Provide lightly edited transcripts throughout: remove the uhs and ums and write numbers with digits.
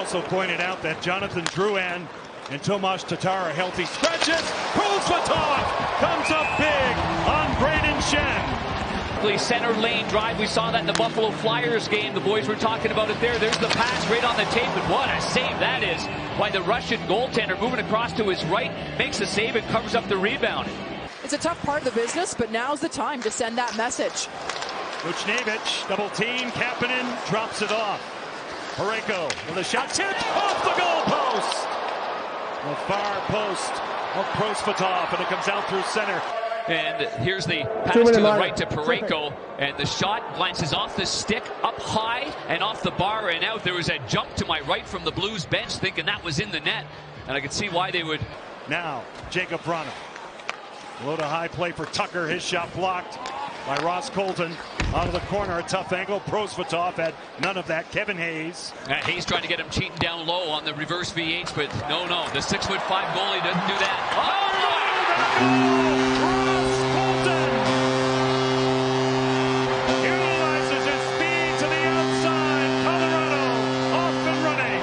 also pointed out that Jonathan Drouin and Tomas Tatar are healthy. Stretches, Prosvetov comes up big on Braden Shen. Center lane drive. We saw that in the Buffalo Flyers game. The boys were talking about it there. There's the pass right on the tape, and what a save that is by the Russian goaltender. Moving across to his right, makes the save and covers up the rebound. It's a tough part of the business, but now's the time to send that message. Buchnevich, double team, Kapanen drops it off. Parayko with a shot tipped off the goal post. The far post of Prosvetov, and it comes out through center. And here's the pass to the right to Parayko, and the shot glances off the stick, up high and off the bar and out. There was a jump to my right from the Blues bench, thinking that was in the net, and I could see why they would. Now Jakub Vrana, low to high play for Tucker. His shot blocked by Ross Colton. Out of the corner, a tough angle. Prosvetov had none of that. Kevin Hayes. Hayes trying to get him cheating down low on the reverse VH, but no. The 6'5" goalie doesn't do that. Oh! Ross Colton utilizes his speed to the outside. Colorado off and running.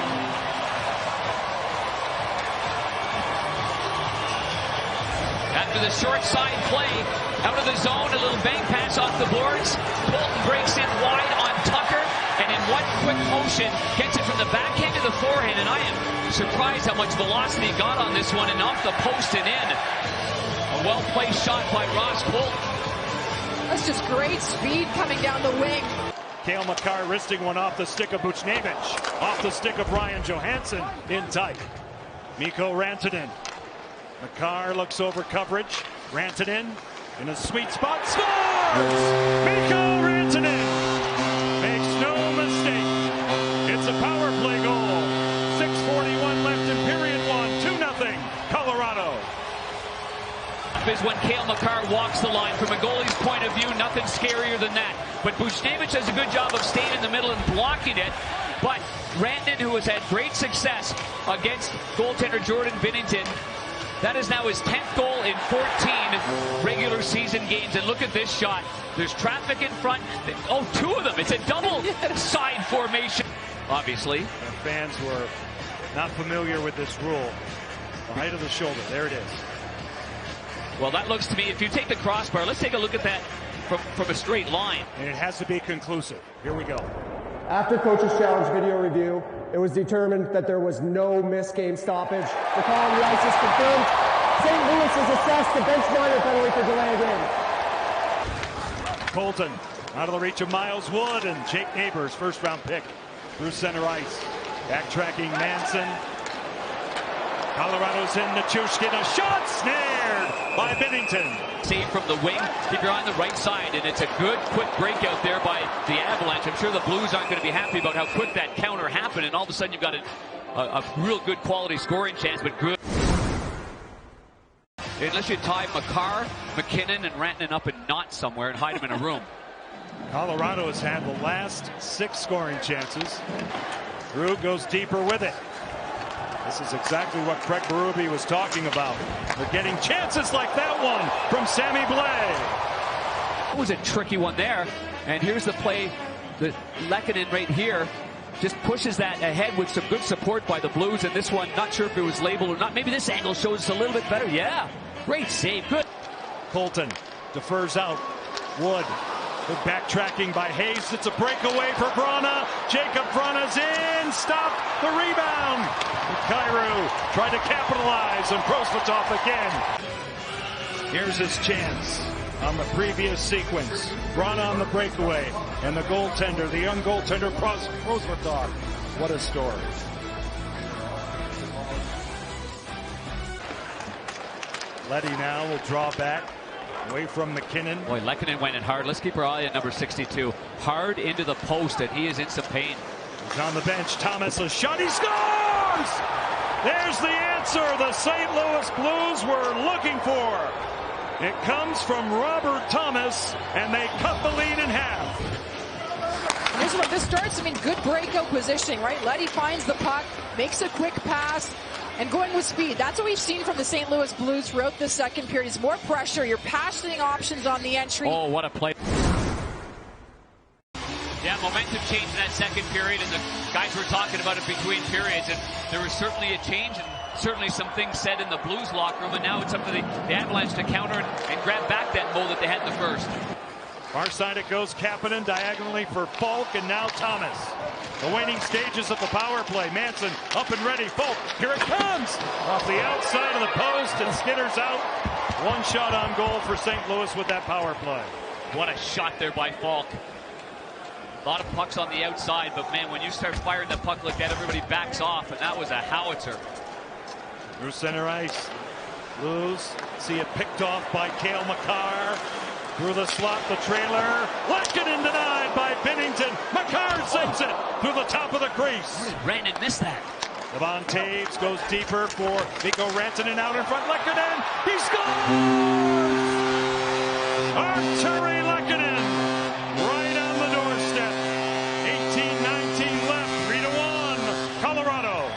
After the short side play, out of the zone, a little bank pass off the boards. Colton breaks in wide on Tucker, and in one quick motion, gets it from the backhand to the forehand, and I am surprised how much velocity he got on this one, and off the post and in. A well-placed shot by Ross Colton. That's just great speed coming down the wing. Cale Makar wristing one off the stick of Buchnevich. Off the stick of Ryan Johansson in tight. Mikko Rantanen. Makar looks over coverage. Rantanen in a sweet spot. Scores! Mikko Rantanen makes no mistake. It's a power play goal. 6:41 left in period one. 2-0 Colorado. Is when Cale Makar walks the line. From a goalie's point of view, nothing scarier than that. But Buchnevich does a good job of staying in the middle and blocking it. But Rantanen, who has had great success against goaltender Jordan Binnington, that is now his 10th goal in 14 regular season games. And look at this shot. There's traffic in front. Oh, two of them. It's a double side formation. Obviously. And fans were not familiar with this rule. The height of the shoulder. There it is. Well, that looks to me, if you take the crossbar, let's take a look at that from a straight line. And it has to be conclusive. Here we go. After Coach's Challenge video review, it was determined that there was no missed game stoppage. The call on the ice is confirmed. St. Louis has assessed the bench minor penalty for delay game. Colton out of the reach of Miles Wood and Jake Neighbors, first-round pick through center ice. Backtracking Manson. Colorado's in Nichushkin. A shot snared by Binnington. Save from the wing. Keep your eye on the right side, and it's a good, quick breakout there by the Avalanche. I'm sure the Blues aren't going to be happy about how quick that counter happened, and all of a sudden you've got a real good quality scoring chance, but good. Unless you tie Makar, McKinnon, and Rantanen up in knots somewhere and hide them in a room. Colorado has had the last 6 scoring chances. Krug goes deeper with it. This is exactly what Craig Berube was talking about. They're getting chances like that one from Sammy Blais. It was a tricky one there. And here's the play. The Lehkonen right here just pushes that ahead with some good support by the Blues. And this one, not sure if it was labeled or not. Maybe this angle shows us a little bit better. Yeah, great save. Good. Colton defers out. Wood. Good backtracking by Hayes. It's a breakaway for Vrana. Jakub Vrana's in. Stop the rebound. Kyrou tried to capitalize, and Prosvetov again. Here's his chance on the previous sequence. Vrana on the breakaway, and the goaltender, the young goaltender, Prosvetov. What a story. Leddy now will draw back. Away from McKinnon. Boy, Lehkonen went in hard. Let's keep our eye on number 62. Hard into the post, and he is in some pain. He's on the bench. Thomas, a shot. He scores! There's the answer the St. Louis Blues were looking for. It comes from Robert Thomas, and they cut the lead in half. Here's what this starts. I mean, good breakout positioning, right? Leddy finds the puck, makes a quick pass, and going with speed. That's what we've seen from the St. Louis Blues throughout the second period. Is more pressure. You're passing options on the entry. Oh, what a play. Yeah, momentum change in that second period, and the guys were talking about it between periods, and there was certainly a change and certainly some things said in the Blues locker room, and now it's up to the Avalanche to counter and grab back that mole that they had in the first. Far side it goes, Kapanen diagonally for Falk, and now Thomas. The waning stages of the power play. Manson up and ready. Falk, here it comes! Off the outside of the post, and skitters out. One shot on goal for St. Louis with that power play. What a shot there by Falk. A lot of pucks on the outside, but man, when you start firing the puck like that, everybody backs off, and that was a howitzer. Through center ice. Blues see it picked off by Cale Makar. Through the slot, the trailer. Lehkonen denied by Binnington. Makar saves it through the top of the crease. Brandon missed that. Devon Taves goes deeper for Mikko Rantanen out in front. Lehkonen, he scores! Artturi Lehkonen, right on the doorstep. 18-19 left, 3-1, Colorado.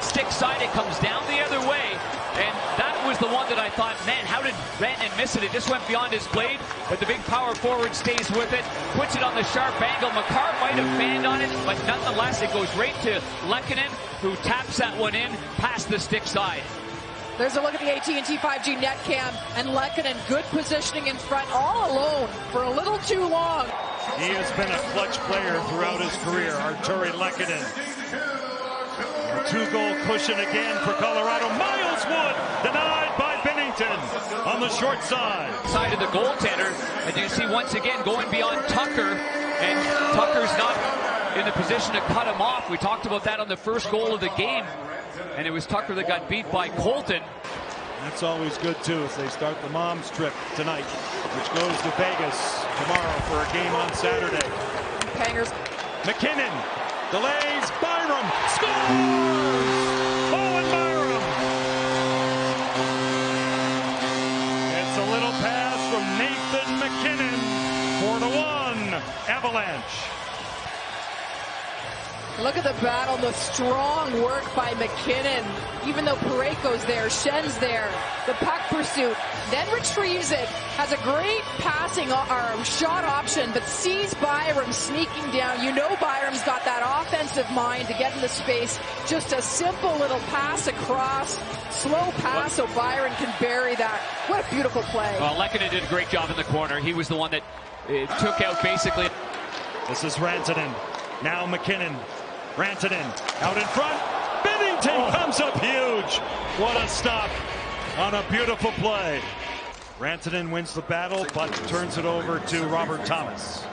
Stick side, it comes down the other way, and that was the one that I thought, man, how did Rantanen miss it? It just went beyond his blade, but the big power forward stays with it, puts it on the sharp angle. Makar might have fanned on it, but nonetheless, it goes right to Lehkonen, who taps that one in past the stick side. There's a look at the AT&T 5G net cam, and Lehkonen, good positioning in front, all alone for a little too long. He has been a clutch player throughout his career, Artturi Lehkonen. Two-goal cushion again for Colorado. Miles Wood denied by Binnington on the short side. Side of the goaltender, and you see once again going beyond Tucker, and Tucker's not in the position to cut him off. We talked about that on the first goal of the game, and it was Tucker that got beat by Colton. That's always good too as they start the mom's trip tonight, which goes to Vegas tomorrow for a game on Saturday. Hangers. McKinnon delays, Byram scores! Owen Byram! It's a little pass from Nathan McKinnon. 4-1, Avalanche. Look at the battle, the strong work by McKinnon. Even though Parayko's there, Schen's there, the puck pursuit, then retrieves it, has a great passing shot option, but sees Byram sneaking down. You know Byram's got that offensive mind to get into space. Just a simple little pass across, slow pass so Byram can bury that. What a beautiful play. Well, Lehkonen did a great job in the corner. He was the one that took out basically. This is Rantanen. Now McKinnon. Rantanen out in front. Binnington comes up huge. What a stop on a beautiful play. Rantanen wins the battle, but turns it over to Robert Thomas,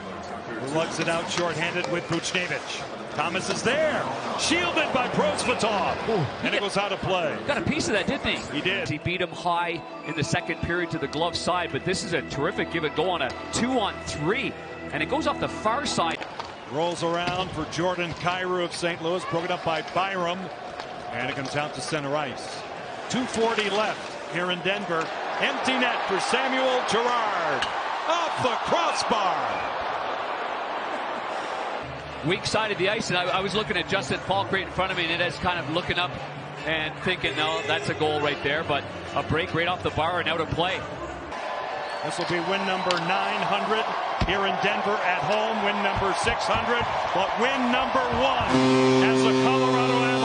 who lugs it out shorthanded with Buchnevich. Thomas is there, shielded by Prosvetov, and it goes out of play. Got a piece of that, didn't he? He did. He beat him high in the second period to the glove side, but this is a terrific give and go on a 2-on-3, and it goes off the far side. Rolls around for Jordan Kyrou of St. Louis, broken up by Byram, and it comes out to center ice. 2:40 left here in Denver. Empty net for Samuel Girard. Off the crossbar. Weak side of the ice, and I was looking at Justin Falk right in front of me, and it is kind of looking up and thinking, no, that's a goal right there, but a break right off the bar and out of play. This will be win number 900 here in Denver at home, win number 600, but win number 1 as the Colorado Avalanche